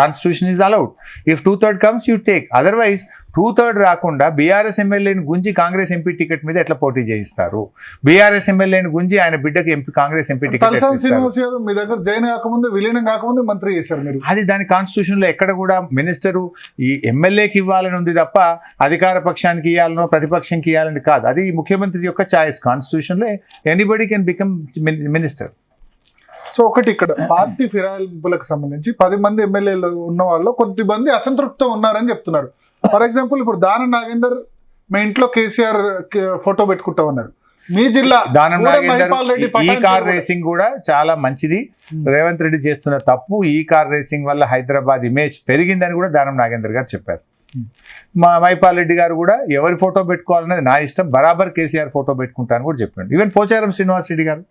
Constitution is allowed. If 2/3 comes you take. Otherwise 2/3 రాకుండా BRS ఎమ్మెల్యేని గుంజి Congress MP ticket మీద ఎట్లా పోటీ చేయిస్తారు? బీఆర్ఎస్ ఎమ్మెల్యేని గుంజి ఆయన బిడ్డకి కాంగ్రెస్ ఎంపీ టికెట్ మీ దగ్గర జైన్ కాకముందు విలీనం కాకముందు మంత్రి చేశారు మీరు. అది దాని కాన్స్టిట్యూషన్ లో ఎక్కడ కూడా మినిస్టరు ఈ ఎమ్మెల్యేకి ఇవ్వాలని ఉంది తప్ప అధికార పక్షానికి ఇవ్వాలనో ప్రతిపక్షంకి ఇవ్వాలని కాదు. అది ముఖ్యమంత్రి యొక్క చాయిస్. కాన్స్టిట్యూషన్ లో anybody can become minister. So ఒకటి ఇక్కడ పార్టీ ఫిరాయింపులకు సంబంధించి 10 మంది ఎమ్మెల్యేలు ఉన్న వాళ్ళు కొద్దిమంది అసంతృప్తితో ఉన్నారని చెప్తున్నారు. ఫర్ ఎగ్జాంపుల్ ఇప్పుడు దానం నాగేందర్ మీ ఇంట్లో కేసీఆర్ ఫోటో పెట్టుకుంటా ఉన్నారు. మీ జిల్లా దానం నాగేందర్ ఈ కార్ రేసింగ్ కూడా చాలా మంచిది. రేవంత్ రెడ్డి చేస్తున్న తప్పు. ఈ కార్ రేసింగ్ వల్ల హైదరాబాద్ ఇమేజ్ పెరిగిందని కూడా దానం నాగేందర్ గారు చెప్పారు. మా మైపాల్ రెడ్డి గారు కూడా ఎవరి ఫోటో పెట్టుకోవాలనేది నా ఇష్టం, బరాబర్ కేసీఆర్ ఫోటో పెట్టుకుంటాను కూడా చెప్పాడు. ఈవెన్ పోచారం శ్రీనివాస్ రెడ్డి గారు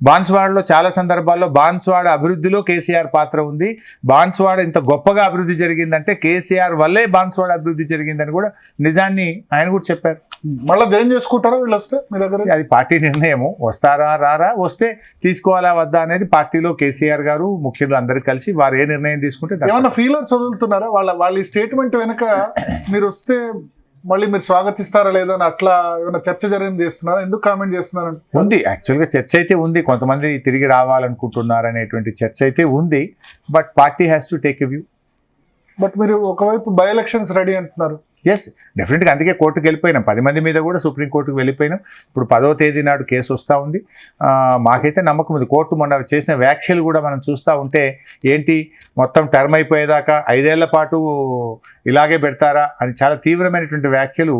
బాన్స్వాడలో చాలా సందర్భాల్లో బాన్స్వాడ అభివృద్ధిలో కేసీఆర్ పాత్ర ఉంది. బాన్స్వాడ ఇంత గొప్పగా అభివృద్ధి జరిగిందంటే కేసీఆర్ వల్లే బాన్స్వాడ అభివృద్ధి జరిగిందని కూడా నిజాన్ని ఆయన కూడా చెప్పారు. మళ్ళీ జాయిన్ చేసుకుంటారా వీళ్ళు వస్తే మీ దగ్గర? అది పార్టీ నిర్ణయము. వస్తారా రారా, వస్తే తీసుకోవాలా వద్దా అనేది పార్టీలో కేసీఆర్ గారు ముఖ్యులు అందరూ కలిసి వారు ఏ నిర్ణయం తీసుకుంటే. ఏమన్నా ఫీలర్స్ వదులుతున్నారా వాళ్ళ ఈ స్టేట్మెంట్ వెనక? మీరు వస్తే మళ్ళీ మీరు స్వాగతిస్తారా లేదా అని అట్లా ఏమైనా చర్చ జరిగింది చేస్తున్నారా? ఎందుకు కామెంట్ చేస్తున్నారు? ఉంది, యాక్చువల్గా చర్చ అయితే ఉంది. కొంతమంది తిరిగి రావాలనుకుంటున్నారు అనేటువంటి చర్చ అయితే ఉంది. But party has to take a view. But మీరు ఒకవైపు బై ఎలక్షన్స్ రెడీ అంటున్నారు. ఎస్, డెఫినెట్గా. అందుకే కోర్టుకు వెళ్ళిపోయినాం. 10 మంది మీద కూడా సుప్రీంకోర్టుకు వెళ్ళిపోయినాం. ఇప్పుడు 10వ తేదీ నాడు కేసు వస్తూ ఉంది. మాకైతే నమ్మకం ఉంది. కోర్టు మొన్న చేసిన వ్యాఖ్యలు కూడా మనం చూస్తూ ఉంటే ఏంటి మొత్తం టర్మ్ అయిపోయేదాకా 5 ఏళ్ల పాటు ఇలాగే పెడతారా అని చాలా తీవ్రమైనటువంటి వ్యాఖ్యలు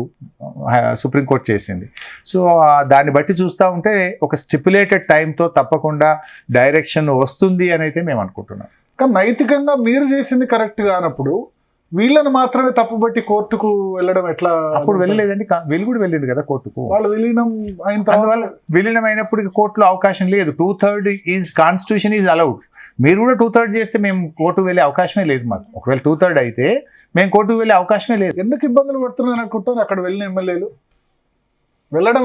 సుప్రీంకోర్టు చేసింది. సో దాన్ని బట్టి చూస్తూ ఉంటే ఒక స్టిపులేటెడ్ టైంతో తప్పకుండా డైరెక్షన్ వస్తుంది అని అయితే మేము అనుకుంటున్నాం. కానీ నైతికంగా మీరు చేసింది కరెక్ట్ కానప్పుడు వీళ్ళని మాత్రమే తప్పుబట్టి కోర్టుకు వెళ్ళడం ఎట్లా? అప్పుడు వెళ్ళలేదండి, వీళ్ళు కూడా వెళ్ళింది కదా కోర్టుకు. వాళ్ళు విలీనం అయిన తర్వాత విలీనం అయినప్పటికీ కోర్టులో అవకాశం లేదు. 2/3 ఈజ్ కాన్స్టిట్యూషన్ ఈజ్ అలౌడ్. మీరు కూడా 2/3 చేస్తే మేము కోర్టుకు వెళ్ళే అవకాశమే లేదు మాకు. ఒకవేళ 2/3 అయితే మేము కోర్టుకు వెళ్ళే అవకాశమే లేదు. ఎందుకు ఇబ్బందులు పడుతున్నాను అనుకుంటారు అక్కడ వెళ్ళిన ఎమ్మెల్యేలు?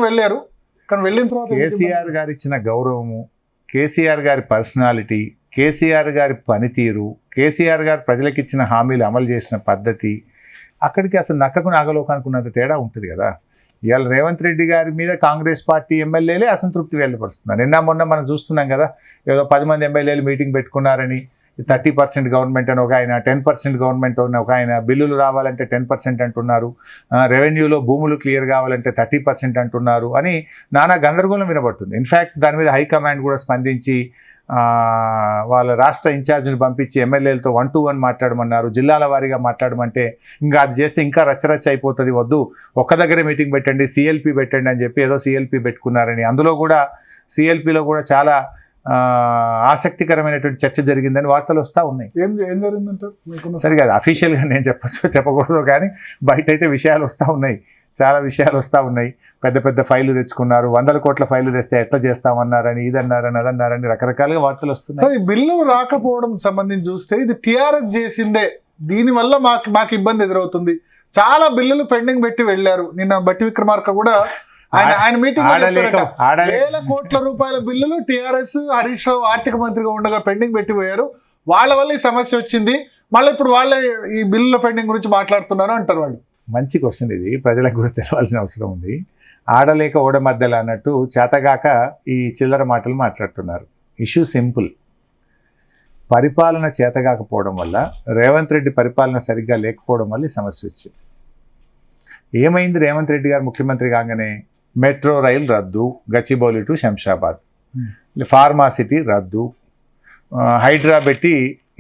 వెళ్ళారు, కానీ వెళ్ళిన తర్వాత కేసీఆర్ గారు ఇచ్చిన గౌరవము, కేసీఆర్ గారి పర్సనాలిటీ, కేసీఆర్ గారి పనితీరు, కేసీఆర్ గారు ప్రజలకు ఇచ్చిన హామీలు అమలు చేసిన పద్ధతి, అక్కడికి అసలు నక్కకు నాగలోకానికి ఉన్నంత తేడా ఉంటుంది కదా. ఇవాళ రేవంత్ రెడ్డి గారి మీద కాంగ్రెస్ పార్టీ ఎమ్మెల్యేలే అసంతృప్తి వెళ్ళపరుస్తున్నారు. నిన్న మొన్న మనం చూస్తున్నాం కదా, ఏదో 10 మంది ఎమ్మెల్యేలు మీటింగ్ పెట్టుకున్నారని 30% గవర్నమెంట్ అని ఒక ఆయన, 10% గవర్నమెంట్ అని ఒక ఆయన, బిల్లులు రావాలంటే 10% అంటున్నారు, రెవెన్యూలో భూములు క్లియర్ కావాలంటే 30% అంటున్నారు అని నానా గందరగోళం వినబడుతుంది. ఇన్ఫ్యాక్ట్ దాని మీద హైకమాండ్ కూడా స్పందించి వాళ్ళ రాష్ట్ర ఇన్ఛార్జిని పంపించి ఎమ్మెల్యేలతో 1-to-1 మాట్లాడమన్నారు. జిల్లాల వారీగా మాట్లాడమంటే ఇంకా అది చేస్తే ఇంకా రచ్చరచ్చ అయిపోతుంది, వద్దు ఒక్క దగ్గరే మీటింగ్ పెట్టండి, సిఎల్పి పెట్టండి అని చెప్పి ఏదో సిఎల్పి పెట్టుకున్నారని, అందులో కూడా సిఎల్పిలో కూడా చాలా ఆసక్తికరమైనటువంటి చర్చ జరిగిందని వార్తలు వస్తూ ఉన్నాయి. ఏం జరిగిందంటారు? సరిగా అఫీషియల్గా నేను చెప్పకూడదు, కానీ బయట అయితే విషయాలు వస్తూ ఉన్నాయి, చాలా విషయాలు వస్తూ ఉన్నాయి. పెద్ద పెద్ద ఫైళ్లు తెచ్చుకున్నారు, 100 కోట్ల ఫైళ్లు తెస్తే ఎట్లా చేస్తామన్నారని, ఇదన్నారని, అదన్నారని రకరకాలుగా వార్తలు వస్తున్నాయి. బిల్లు రాకపోవడం సంబంధించి చూస్తే ఇది టీఆర్ఎస్ చేసిందే, దీనివల్ల మాకు ఇబ్బంది ఎదురవుతుంది. చాలా బిల్లులు పెండింగ్ పెట్టి వెళ్ళారు. నిన్న బట్టి విక్రమార్క కూడా ఆయన మీటింగ్ 1,000 కోట్ల రూపాయల బిల్లులు టీఆర్ఎస్ హరీష్ రావు ఆర్థిక మంత్రిగా ఉండగా పెండింగ్ పెట్టిపోయారు. వాళ్ళ వల్ల ఈ సమస్య వచ్చింది. మళ్ళీ ఇప్పుడు వాళ్ళే ఈ బిల్లుల పెండింగ్ గురించి మాట్లాడుతున్నారు అంటారు వాళ్ళు. మంచి క్వశ్చన్ ఇది, ప్రజలకు కూడా తెలవాల్సిన అవసరం ఉంది. ఆడలేక ఓడ మధ్యలో అన్నట్టు చేతగాక ఈ చిల్లర మాటలు మాట్లాడుతున్నారు. Issue simple. పరిపాలన చేతగాకపోవడం వల్ల, రేవంత్ రెడ్డి పరిపాలన సరిగ్గా లేకపోవడం వల్ల ఈ సమస్య వచ్చింది. ఏమైంది? రేవంత్ రెడ్డి గారు ముఖ్యమంత్రి కాగానే మెట్రో రైలు రద్దు, గచ్చిబౌలి టు శంషాబాద్, ఫార్మాసిటీ రద్దు, హైడ్రా పెట్టి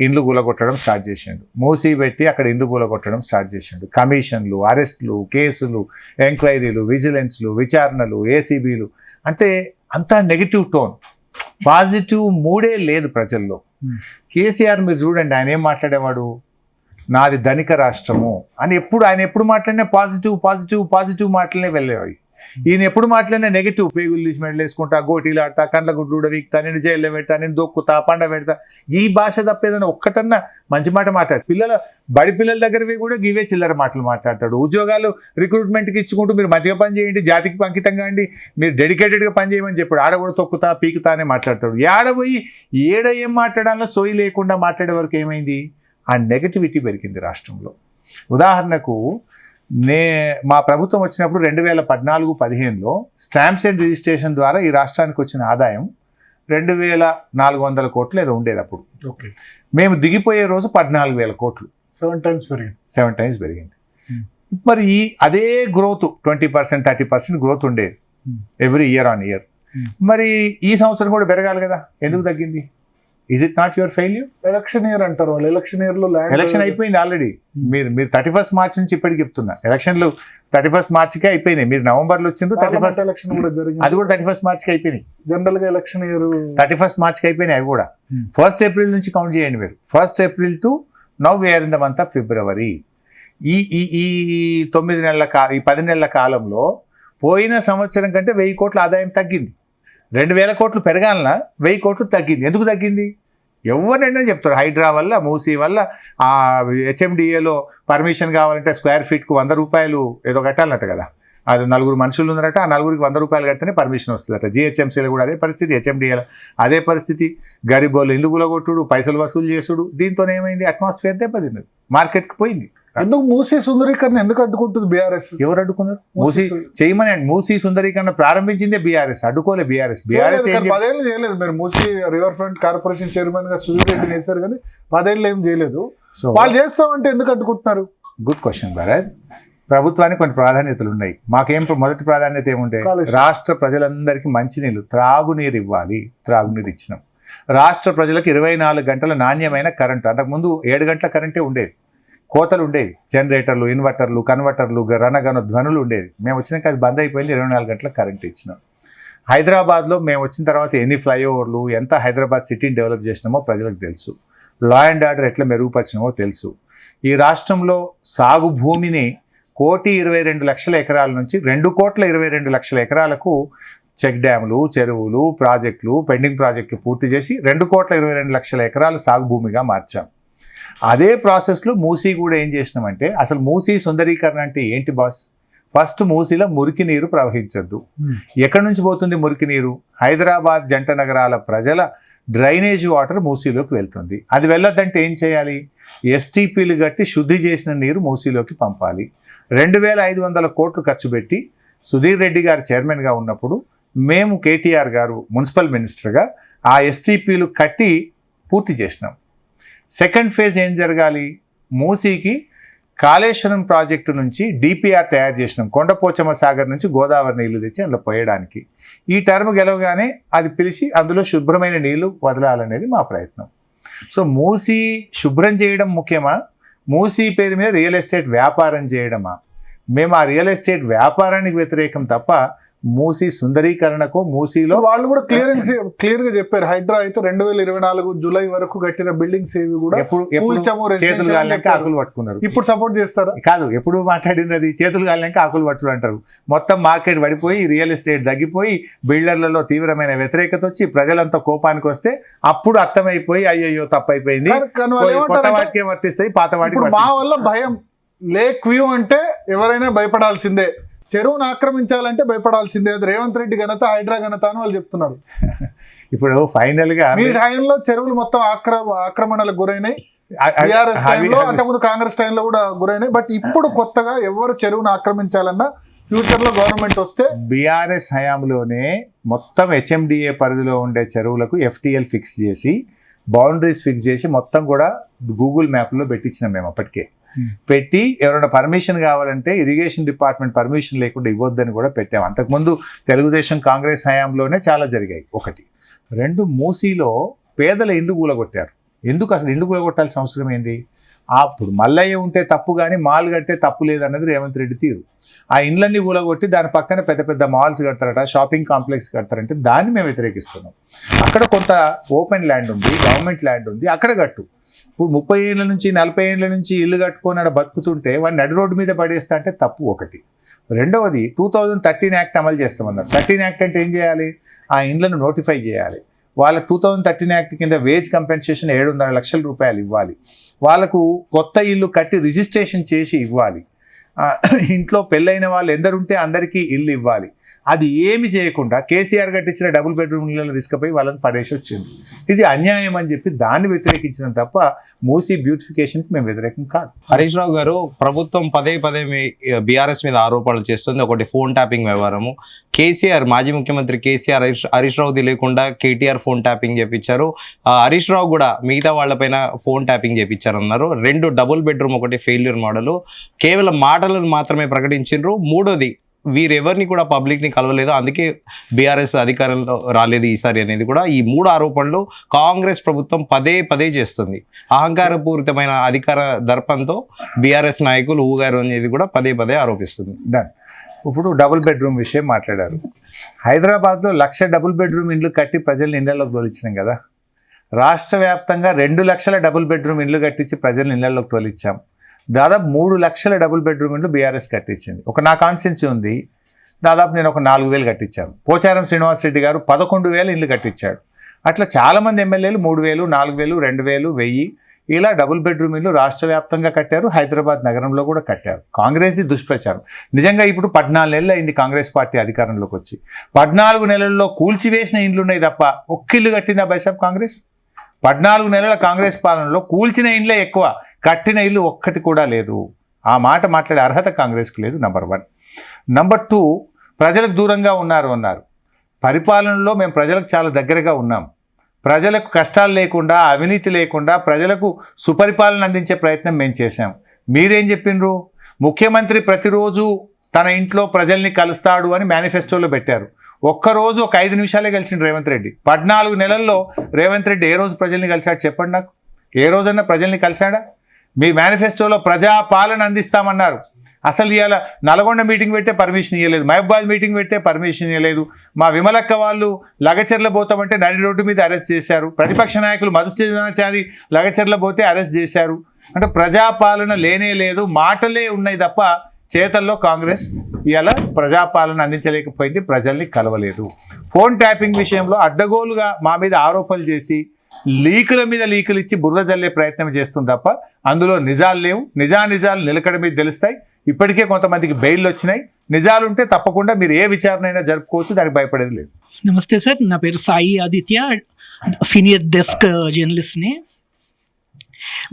ఇండ్లు కూలగొట్టడం స్టార్ట్ చేసిండు, మూసీ పెట్టి అక్కడ ఇండ్లు కూలగొట్టడం స్టార్ట్ చేసిండు, కమిషన్లు, అరెస్టులు, కేసులు, ఎంక్వైరీలు, విజిలెన్స్లు, విచారణలు, ఏసీబీలు, అంటే అంతా నెగిటివ్ టోన్, పాజిటివ్ మూడే లేదు ప్రజల్లో. కేసీఆర్ మీరు చూడండి, ఆయన ఏం మాట్లాడేవాడు, నాది ధనిక రాష్ట్రము అని ఆయన ఎప్పుడు మాట్లాడినా పాజిటివ్ మాటలనే వెళ్ళేవాయి. ఈయన ఎప్పుడు మాట్లాడినా నెగిటివ్, పేగులు తీసి మెడలు వేసుకుంటా, గోటీలు ఆడతా, కండ్ల గుడ్లు ఉడవీక్తా, నేను జైల్లో పెడతా, నేను దొక్కుతా, పండ పెడతా, ఈ భాష తప్పేదన్నా ఒక్కటన్నా మంచి మాట మాట్లాడు. బడి పిల్లల దగ్గరవి కూడా గివే చిల్లర మాటలు మాట్లాడతాడు. ఉద్యోగాలు రిక్రూట్మెంట్కి ఇచ్చుకుంటూ మీరు మంచిగా పని చేయండి, జాతికి అంకితంగా అండి, మీరు డెడికేటెడ్గా పని చేయమని చెప్పాడు. ఆడ కూడా తొక్కుతా, పీకుతా అనే మాట్లాడతాడు. ఆడపోయి ఏం మాట్లాడాలో సోయి లేకుండా మాట్లాడే వరకు ఏమైంది, ఆ నెగటివిటీ పెరిగింది రాష్ట్రంలో. ఉదాహరణకు మా ప్రభుత్వం వచ్చినప్పుడు 2014-15లో స్టాంప్స్ అండ్ రిజిస్ట్రేషన్ ద్వారా ఈ రాష్ట్రానికి వచ్చిన ఆదాయం 2,400 కోట్లు ఏదో ఉండేది అప్పుడు. ఓకే, మేము దిగిపోయే రోజు 14,000 కోట్లు, 7 times పెరిగింది. 7 times పెరిగింది. మరి అదే గ్రోత్ 20%, 30% గ్రోత్ ఉండేది ఎవ్రీ ఇయర్ ఆన్ ఇయర్. మరి ఈ సంవత్సరం కూడా పెరగాలి కదా, ఎందుకు తగ్గింది? Is it not your failure? Election year అంటారు వాళ్ళు. ఎలక్షన్ ఇయర్ లో ఎలక్షన్ అయిపోయింది ఆల్రెడీ. మీరు 31st March నుంచి ఇప్పటికి చెప్తున్నా, ఎలక్షన్లు 31st Marchకే అయిపోయినాయి. మీరు నవంబర్లో వచ్చిండ్రు, 31st ఎలక్షన్ కూడా జరిగింది. అది కూడా 31st Marchకి అయిపోయినాయి. జనరల్ గా ఎలక్షన్ ఇయర్ 31st Marchకి అయిపోయినాయి అవి కూడా. 1st April నుంచి కౌంట్ చేయండి మీరు. 1st April to now we are in the month of February. ఈ 9 నెలల ఈ 10 నెలల కాలంలో పోయిన సంవత్సరం కంటే 1000 కోట్ల ఆదాయం తగ్గింది. 2,000 కోట్లు పెరగాలన్నా 1000 కోట్లు తగ్గింది. ఎందుకు తగ్గింది? ఎవరైనా చెప్తారు హైడ్రా వల్ల, మూసీ వల్ల. ఆ హెచ్ఎండిఏలో పర్మిషన్ కావాలంటే స్క్వేర్ ఫీట్కు 100 రూపాయలు ఏదో కట్టాలన్నట్టు కదా. అది 4 మనుషులు ఉన్నారట, ఆ 4కి 100 రూపాయలు కడితేనే పర్మిషన్ వస్తుందట. జిహెచ్ఎంసీలో కూడా అదే పరిస్థితి, హెచ్ఎండిఏలో అదే పరిస్థితి. గరీబోళ్ళు ఇల్లు కూలగొట్టుడు, పైసలు వసూలు చేసుడు, దీంతో ఏమైంది? అట్మాస్ఫియర్ దెబ్బతిన్నది, మార్కెట్కి పోయింది. ఎందుకు మూసీ సుందరీకరణ ఎందుకు అడ్డుకుంటుంది బీఆర్ఎస్? ఎవరు అడ్డుకున్నారు? మూసీ చేయమని. మూసీ సుందరీకరణ ప్రారంభించిందే బీఆర్ఎస్, అడ్డుకోలే బీఆర్ఎస్. 10 ఏళ్ళు చేయలేదు మీరు. Musi river front corporation chairman గా సుధీర్ రెడ్డి చేశారు, కానీ 10 ఏళ్ళు ఏం చేయలేదు. సో వాళ్ళు చేస్తామంటే ఎందుకు అడ్డుకుంటున్నారు? Good question Bharat. ప్రభుత్వానికి కొన్ని ప్రాధాన్యతలు ఉన్నాయి. మాకేం మొదటి ప్రాధాన్యత ఏముంటే రాష్ట్ర ప్రజలందరికీ మంచినీళ్ళు, త్రాగునీరు ఇవ్వాలి. త్రాగునీరు ఇచ్చినాం. రాష్ట్ర ప్రజలకు 24 గంటల నాణ్యమైన కరెంటు. అంతకుముందు 7 గంటల కరెంటే ఉండేది, కోతలు ఉండేవి. జనరేటర్లు, ఇన్వర్టర్లు, కన్వర్టర్లు, రణగణ ధ్వనులు ఉండేది. మేము వచ్చినాక అది బంద్ అయిపోయింది. 24 గంటల కరెంట్ ఇచ్చినాం. హైదరాబాద్లో మేము వచ్చిన తర్వాత ఎన్ని ఫ్లైఓవర్లు, ఎంత హైదరాబాద్ సిటీని డెవలప్ చేసినామో ప్రజలకు తెలుసు. లా అండ్ ఆర్డర్ ఎట్లా మెరుగుపరిచినామో తెలుసు. ఈ రాష్ట్రంలో సాగు భూమిని 1,22,00,000 ఎకరాల నుంచి 2,22,00,000 ఎకరాలకు చెక్ డ్యాములు, చెరువులు, ప్రాజెక్టులు, పెండింగ్ ప్రాజెక్టులు పూర్తి చేసి 2,22,00,000 ఎకరాల సాగు భూమిగా మార్చాం. అదే ప్రాసెస్లో మూసీ కూడా ఏం చేసినామంటే, అసలు మూసీ సుందరీకరణ అంటే ఏంటి బాస్? ఫస్ట్ మూసీలో మురికి నీరు ప్రవహించద్దు. ఎక్కడి నుంచి పోతుంది మురికి నీరు? హైదరాబాద్ జంట నగరాల ప్రజల డ్రైనేజ్ వాటర్ మూసీలోకి వెళ్తుంది. అది వెళ్ళొద్దంటే ఏం చేయాలి? ఎస్టీపీలు కట్టి శుద్ధి చేసిన నీరు మూసీలోకి పంపాలి. 2,500 కోట్లు ఖర్చు పెట్టి సుధీర్ రెడ్డి గారు చైర్మన్గా ఉన్నప్పుడు మేము కేటీఆర్ గారు మున్సిపల్ మినిస్టర్గా ఆ ఎస్టీపీలు కట్టి పూర్తి చేసినాం. సెకండ్ ఫేజ్ ఏం జరగాలి? మూసీకి కాళేశ్వరం ప్రాజెక్టు నుంచి డిపిఆర్ తయారు చేసినాం. కొండపోచమ్మ సాగర్ నుంచి గోదావరి నీళ్లు తెచ్చి అందులో పోయడానికి. ఈ టర్మ్ గెలవగానే అది పిలిచి అందులో శుభ్రమైన నీళ్లు వదలాలనేది మా ప్రయత్నం. సో మూసీ శుభ్రం చేయడం ముఖ్యమా, మూసీ పేరు మీద రియల్ ఎస్టేట్ వ్యాపారం చేయడమా? మేము ఆ రియల్ ఎస్టేట్ వ్యాపారానికి వ్యతిరేకం తప్ప మూసీ సుందరీకరణకు, మూసీలో వాళ్ళు కూడా క్లియర్ గా చెప్పారు. హైడ్రా అయితే 2024 జూలై వరకు కట్టిన బిల్డింగ్స్ ఏవి కూడా చేతులు కాలినాక ఆకులు పట్టుకున్నారు. ఇప్పుడు సపోర్ట్ చేస్తారా? కాదు, ఎప్పుడు మాట్లాడినది చేతులు కాలినాక ఆకులు పట్టుడు అంటారు. మొత్తం మార్కెట్ పడిపోయి, రియల్ ఎస్టేట్ తగ్గిపోయి, బిల్డర్లలో తీవ్రమైన వ్యతిరేకత వచ్చి, ప్రజలంతా కోపానికి వస్తే అప్పుడు అర్థమైపోయి అయ్యో తప్పైపోయింది, కొత్త వాటికే వర్తిస్తాయి, పాత వాటికి. మా వల్ల భయం లేక్ వ్యూ అంటే ఎవరైనా భయపడాల్సిందే, చెరువును ఆక్రమించాలంటే భయపడాల్సిందే. అది రేవంత్ రెడ్డి ఘనత, హైడ్రా ఘనత అని వాళ్ళు చెప్తున్నారు. ఇప్పుడు ఫైనల్ గా మీ టైంలో చెరువులు మొత్తం ఆక్రమణలకు గురైనాయి. టీఆర్ఎస్ టైంలో, అంతకుముందు కాంగ్రెస్ టైంలో కూడా గురైనాయి. బట్ ఇప్పుడు కొత్తగా ఎవరు చెరువును ఆక్రమించాలన్నా ఫ్యూచర్ లో గవర్నమెంట్ వస్తే, బీఆర్ఎస్ హయాంలోనే మొత్తం హెచ్ఎండిఏ పరిధిలో ఉండే చెరువులకు FTL ఫిక్స్ చేసి, బౌండరీస్ ఫిక్స్ చేసి, మొత్తం కూడా గూగుల్ మ్యాప్లో పెట్టించినాం మేము. అప్పటికే పెట్టి ఎవరైనా పర్మిషన్ కావాలంటే ఇరిగేషన్ డిపార్ట్మెంట్ పర్మిషన్ లేకుండా ఇవ్వద్దని కూడా పెట్టాము. అంతకుముందు తెలుగుదేశం కాంగ్రెస్ హయాంలోనే చాలా జరిగాయి. 1. 2, మూసీలో పేదల ఇల్లు కూలగొట్టారు. ఎందుకు అసలు ఇల్లు కూలగొట్టాల్సిన అవసరం ఏంది? అప్పుడు మల్లయ్య ఉంటే తప్పు కానీ మాల్ కడితే తప్పు లేదన్నది రేవంత్ రెడ్డి తీరు. ఆ ఇండ్లన్నీ కూలగొట్టి దాని పక్కన పెద్ద పెద్ద మాల్స్ కడతారట, షాపింగ్ కాంప్లెక్స్ కడతారంటే దాన్ని మేము వ్యతిరేకిస్తున్నాం. అక్కడ కొంత ఓపెన్ ల్యాండ్ ఉంది, గవర్నమెంట్ ల్యాండ్ ఉంది, అక్కడ కట్టు. ఇప్పుడు 30 ఏళ్ళ నుంచి 40 ఏళ్ళ నుంచి ఇల్లు కట్టుకొని అక్కడ బతుకుతుంటే వాడిని నడి రోడ్డు మీద పడేస్తా అంటే తప్పు. 1. 2, 2013 యాక్ట్ అమలు చేస్తామన్నారు. 13 యాక్ట్ అంటే ఏం చేయాలి? ఆ ఇండ్లను నోటిఫై చేయాలి. వాళ్ళ 2013 యాక్ట్ కింద వేజ్ కంపెన్సేషన్ 7.5 లక్షల రూపాయలు ఇవ్వాలి. వాళ్ళకు కొత్త ఇల్లు కట్టి రిజిస్ట్రేషన్ చేసి ఇవ్వాలి. ఇంట్లో పెళ్ళైన వాళ్ళు ఎందరుంటే అందరికీ ఇల్లు ఇవ్వాలి. అది ఏమి చేయకుండా కేసీఆర్ కట్టించిన డబుల్ బెడ్రూమ్ ఇళ్ళలో తీసుకుపోయి వాళ్ళని పడేసి వచ్చింది. ఇది అన్యాయం అని చెప్పి దాన్ని వ్యతిరేకించిన తప్ప మూసీ బ్యూటిఫికేషన్కి మేము వ్యతిరేకం కాదు. హరీష్ రావు గారు, ప్రభుత్వం పదే బీఆర్ఎస్ మీద ఆరోపణలు చేస్తుంది. ఒకటి ఫోన్ ట్యాపింగ్ వ్యవహారము. కేసీఆర్, మాజీ ముఖ్యమంత్రి కేసీఆర్ హరీష్ రావుది లేకుండా కేటీఆర్ ఫోన్ ట్యాపింగ్ చేపించారు. హరీష్ రావు కూడా మిగతా వాళ్ళపైన ఫోన్ ట్యాపింగ్ చేపించారన్నారు. 2 డబుల్ బెడ్రూమ్, ఒకటి ఫెయిల్యూర్ మోడల్. కేవలం మాటలను మాత్రమే ప్రకటించారు. మూడోది, వీరెవరిని కూడా పబ్లిక్ ని కలవలేదు, అందుకే బీఆర్ఎస్ అధికారంలో రాలేదు ఈసారి అనేది కూడా. ఈ 3 ఆరోపణలు కాంగ్రెస్ ప్రభుత్వం పదే చేస్తుంది. అహంకారపూరితమైన అధికార దర్పంతో బీఆర్ఎస్ నాయకులు ఊగారు అనేది కూడా పదే ఆరోపిస్తుంది. ఇప్పుడు డబుల్ బెడ్రూమ్ విషయం మాట్లాడారు. హైదరాబాద్లో 1,00,000 డబుల్ బెడ్రూమ్ ఇండ్లు కట్టి ప్రజల్ని ఇళ్లలోకి తోలిచ్చినాం కదా. రాష్ట్ర వ్యాప్తంగా 2 లక్షల డబుల్ బెడ్రూమ్ ఇండ్లు కట్టించి ప్రజల్ని ఇళ్లలోకి తోలిచ్చాం. దాదాపు 3 లక్షల డబుల్ బెడ్రూమ్ ఇండ్లు బీఆర్ఎస్ కట్టించింది. నా కాన్స్టిట్యున్సీ ఉంది, దాదాపు నేను ఒక 4,000 కట్టించాను. పోచారం శ్రీనివాసరెడ్డి గారు 11,000 ఇండ్లు కట్టించాడు. అట్లా చాలామంది ఎమ్మెల్యేలు 3,000, 4,000, 2,000, 1,000 ఇలా డబుల్ బెడ్రూమ్ ఇల్లు రాష్ట్ర వ్యాప్తంగా కట్టారు. హైదరాబాద్ నగరంలో కూడా కట్టారు. కాంగ్రెస్ది దుష్ప్రచారం. నిజంగా ఇప్పుడు 14 నెలలు అయింది కాంగ్రెస్ పార్టీ అధికారంలోకి వచ్చి. 14 నెలల్లో కూల్చివేసిన ఇండ్లు ఉన్నాయి తప్ప ఒక్క ఇల్లు కట్టిందా బైసాబ్ కాంగ్రెస్? 14 నెలల కాంగ్రెస్ పాలనలో కూల్చిన ఇండ్లే ఎక్కువ, కట్టిన ఇల్లు ఒక్కటి కూడా లేదు. ఆ మాట మాట్లాడే అర్హత కాంగ్రెస్కి లేదు. నంబర్ 1. నంబర్ 2, ప్రజలకు దూరంగా అన్నారు. పరిపాలనలో మేము ప్రజలకు చాలా దగ్గరగా ఉన్నాం. ప్రజలకు కష్టాలు లేకుండా, అవినీతి లేకుండా ప్రజలకు సుపరిపాలన అందించే ప్రయత్నం మేము చేశాం. మీరేం చెప్పిండ్రు? ముఖ్యమంత్రి ప్రతిరోజు తన ఇంట్లో ప్రజల్ని కలుస్తాడు అని మేనిఫెస్టోలో పెట్టారు. ఒక్కరోజు ఒక 5 నిమిషాలే కలిసిండు రేవంత్ రెడ్డి. 14 నెలల్లో రేవంత్ రెడ్డి ఏ రోజు ప్రజల్ని కలిశాడు చెప్పండి నాకు. ఏ రోజన్నా ప్రజల్ని కలిశాడా? మీ మేనిఫెస్టోలో ప్రజాపాలన అందిస్తామన్నారు. అసలు ఇవాళ నల్గొండ మీటింగ్ పెడితే పర్మిషన్ ఇవ్వలేదు, మహబూబాద్ మీటింగ్ పెడితే పర్మిషన్ ఇవ్వలేదు. మా విమలక్క వాళ్ళు లగచర్ల పోతామంటే నడి రోడ్డు మీద అరెస్ట్ చేశారు. ప్రతిపక్ష నాయకులు మధుసూదనాచారి లగచర్ల పోతే అరెస్ట్ చేశారు. అంటే ప్రజాపాలన లేనే లేదు, మాటలే ఉన్నాయి తప్ప చేతల్లో కాంగ్రెస్ ఇవాళ ప్రజాపాలన అందించలేకపోయింది, ప్రజల్ని కలవలేదు. ఫోన్ ట్యాపింగ్ విషయంలో అడ్డగోలుగా మా మీద ఆరోపణలు చేసి లీకుల మీద లీకులు ఇచ్చి బురద జల్లే ప్రయత్నం చేస్తుంది తప్ప అందులో నిజాలు లేవు. నిజాలు నిలకడ మీద తెలుస్తాయి. ఇప్పటికే కొంతమందికి బెయిల్ వచ్చినాయి. నిజాలుంటే తప్పకుండా మీరు ఏ విచారణ అయినా జరుపుకోవచ్చు, దానికి భయపడేది లేదు. నమస్తే సార్, నా పేరు సాయి ఆదిత్య, సీనియర్ డెస్క్ జర్నలిస్ట్ని.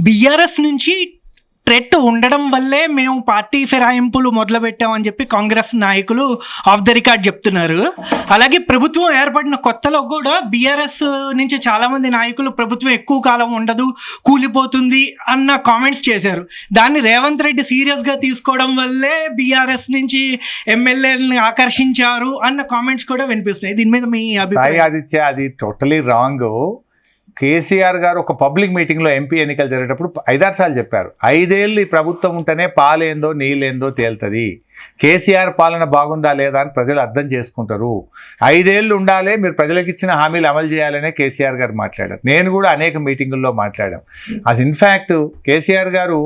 బీఆర్ఎస్ నుంచి థ్రెట్ ఉండడం వల్లే మేము పార్టీ ఫిరాయింపులు మొదలుపెట్టామని చెప్పి కాంగ్రెస్ నాయకులు ఆఫ్ ద రికార్డ్ చెప్తున్నారు. అలాగే ప్రభుత్వం ఏర్పడిన కొత్తలో కూడా బీఆర్ఎస్ నుంచి చాలామంది నాయకులు ప్రభుత్వం ఎక్కువ కాలం ఉండదు, కూలిపోతుంది అన్న కామెంట్స్ చేశారు. దాన్ని రేవంత్ రెడ్డి సీరియస్గా తీసుకోవడం వల్లే బీఆర్ఎస్ నుంచి ఎమ్మెల్యేలని ఆకర్షించారు అన్న కామెంట్స్ కూడా వినిపిస్తున్నాయి. దీని మీద మీ సాయి ఆదిత్య, అది టోటలీ రాంగ్. కేసీఆర్ గారు ఒక పబ్లిక్ మీటింగ్లో ఎంపీ ఎన్నికలు జరిగేటప్పుడు 5-6 సార్లు చెప్పారు, 5 ఏళ్ళు ఈ ప్రభుత్వం ఉంటేనే పాలేందో నీళ్ళేందో తేలుతుంది. కేసీఆర్ పాలన బాగుందా లేదా అని ప్రజలు అర్థం చేసుకుంటారు. 5 ఏళ్ళు ఉండాలి, మీరు ప్రజలకు ఇచ్చిన హామీలు అమలు చేయాలనే కేసీఆర్ గారు మాట్లాడారు. నేను కూడా అనేక మీటింగుల్లో మాట్లాడాం. అది ఇన్ఫ్యాక్ట్ కేసీఆర్ గారు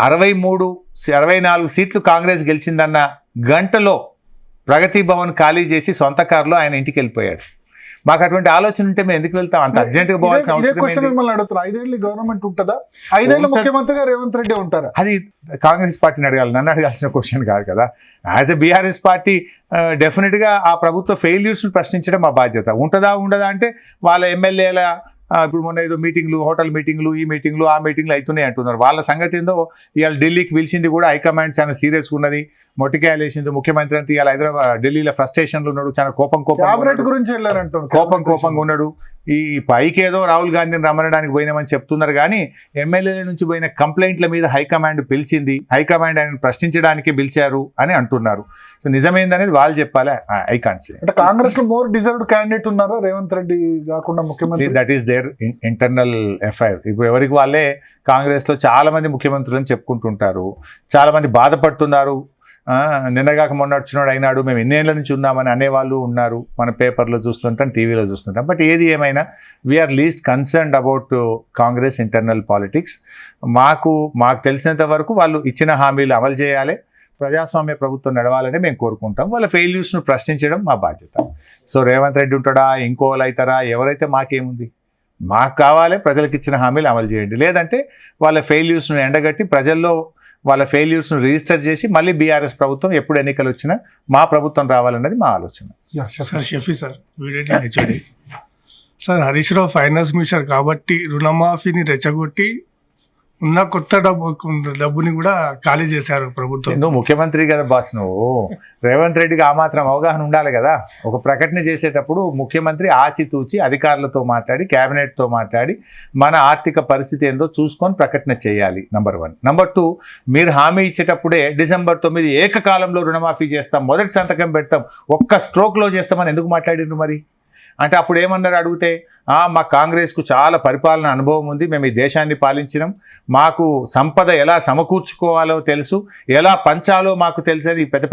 64 సీట్లు కాంగ్రెస్ గెలిచిందన్న గంటలో ప్రగతి భవన్ ఖాళీ చేసి సొంత కారులో ఆయన ఇంటికి వెళ్ళిపోయాడు. మాకు అటువంటి ఆలోచన ఉంటే మేము ఎందుకు వెళ్తాం? అంత అర్జెంట్గా పోవాల్సిన అవసరం మిమ్మల్ని అడుగుతున్నా, 5 ఏళ్ళు గవర్నమెంట్ ఉంటుందా? 5 ఏళ్ళు ముఖ్యమంత్రిగా రేవంత్ రెడ్డి ఉంటారా? అది కాంగ్రెస్ పార్టీని అడగాలి, నన్ను అడగాల్సిన క్వశ్చన్ కాదు కదా. యాజ్ ఎ బీఆర్ఎస్ పార్టీ డెఫినెట్గా ఆ ప్రభుత్వ ఫెయిల్యూర్స్ని ప్రశ్నించడం మా బాధ్యత. ఉంటుందా ఉండదా అంటే వాళ్ళ ఎమ్మెల్యేల ఇప్పుడు మొన్న ఏదో మీటింగ్లు, హోటల్ మీటింగ్లు, ఈ మీటింగ్లు ఆ మీటింగ్లు అవుతున్నాయి అంటున్నారు. వాళ్ళ సంగతి ఏందో ఇవాళ ఢిల్లీకి పిలిచింది కూడా హైకమాండ్ చాలా సీరియస్గా ఉన్నది. మొట్టికాయలు వేసింది ముఖ్యమంత్రి అంతా. ఇవాళ హైదరాబాద్ ఢిల్లీలో ఫ్రస్ట్రేషన్లు ఉన్నాడు, చాలా గురించి వెళ్ళారంటారు, కోపంగా ఉన్నాడు. ఈ పైకి ఏదో రాహుల్ గాంధీని రమ్మనడానికి పోయినామని చెప్తున్నారు కానీ ఎమ్మెల్యేల నుంచి పోయిన కంప్లైంట్ల మీద హైకమాండ్ పిలిచింది, హైకమాండ్ ఆయన ప్రశ్నించడానికి పిలిచారు అని అంటున్నారు. సో నిజమైందనేది వాళ్ళు చెప్పాలి. I can't say. అంటే కాంగ్రెస్ లో మోర్ డిజర్వ్డ్ క్యాండిడేట్ ఉన్నారా రేవంత్ రెడ్డి కాకుండా ముఖ్యమంత్రి? That is there internal FIR. ఇప్పుడు ఎవరికి వాళ్ళే కాంగ్రెస్లో చాలా మంది ముఖ్యమంత్రులను చెప్పుకుంటుంటారు, చాలా మంది బాధపడుతున్నారు. నిన్నగాక మొన్న వచ్చినాడు అయినాడు, మేము ఎన్నేళ్ల నుంచి ఉన్నామని అనేవాళ్ళు ఉన్నారు. మన పేపర్లో చూస్తుంటాం, టీవీలో చూస్తుంటాం. బట్ ఏది ఏమైనా we are least concerned about Congress internal politics. మాకు తెలిసినంత వరకు వాళ్ళు ఇచ్చిన హామీలు అమలు చేయాలి, ప్రజాస్వామ్య ప్రభుత్వం నడవాలని మేము కోరుకుంటాం. వాళ్ళ ఫెయిల్యూర్స్ను ప్రశ్నించడం మా బాధ్యత. సో రేవంత్ రెడ్డి ఉంటాడా, ఇంకోళ్ళు అవుతారా, ఎవరైతే మాకేముంది, మాకు కావాలి ప్రజలకు ఇచ్చిన హామీలు అమలు చేయండి. లేదంటే వాళ్ళ ఫెయిల్యూర్స్ను ఎండగట్టి ప్రజల్లో వాళ్ళ ఫెయిల్యూర్స్ను రిజిస్టర్ చేసి మళ్ళీ బీఆర్ఎస్ ప్రభుత్వం ఎప్పుడు ఎన్నికలు వచ్చినా మా ప్రభుత్వం రావాలన్నది మా ఆలోచన. Sir Shafi sir video HOD sir Harish Rao finance minister కాబట్టి రుణమాఫీని రెచ్చగొట్టి ఉన్న కొత్త డబ్బుని కూడా ఖాళీ చేశారు ప్రభుత్వం. నువ్వు ముఖ్యమంత్రి కదా బాస్, నువ్వు రేవంత్ రెడ్డికి ఆ మాత్రం అవగాహన ఉండాలి కదా. ఒక ప్రకటన చేసేటప్పుడు ముఖ్యమంత్రి ఆచితూచి అధికారులతో మాట్లాడి క్యాబినెట్తో మాట్లాడి మన ఆర్థిక పరిస్థితి ఏందో చూసుకొని ప్రకటన చేయాలి. నంబర్ 1. నంబర్ 2, మీరు హామీ ఇచ్చేటప్పుడే December 9 ఏకకాలంలో రుణమాఫీ చేస్తాం, మొదటి సంతకం పెడతాం, ఒక్క స్ట్రోక్లో చేస్తామని ఎందుకు మాట్లాడిండ్రు మరి? అంటే అప్పుడు ఏమన్నారు అడిగితే, మా కాంగ్రెస్కు చాలా పరిపాలన అనుభవం ఉంది, మేము ఈ దేశాన్ని పాలించినాం, మాకు సంపద ఎలా సమకూర్చుకోవాలో తెలుసు, ఎలా పంచాలో మాకు తెలిసేది, పెద్ద పెద్ద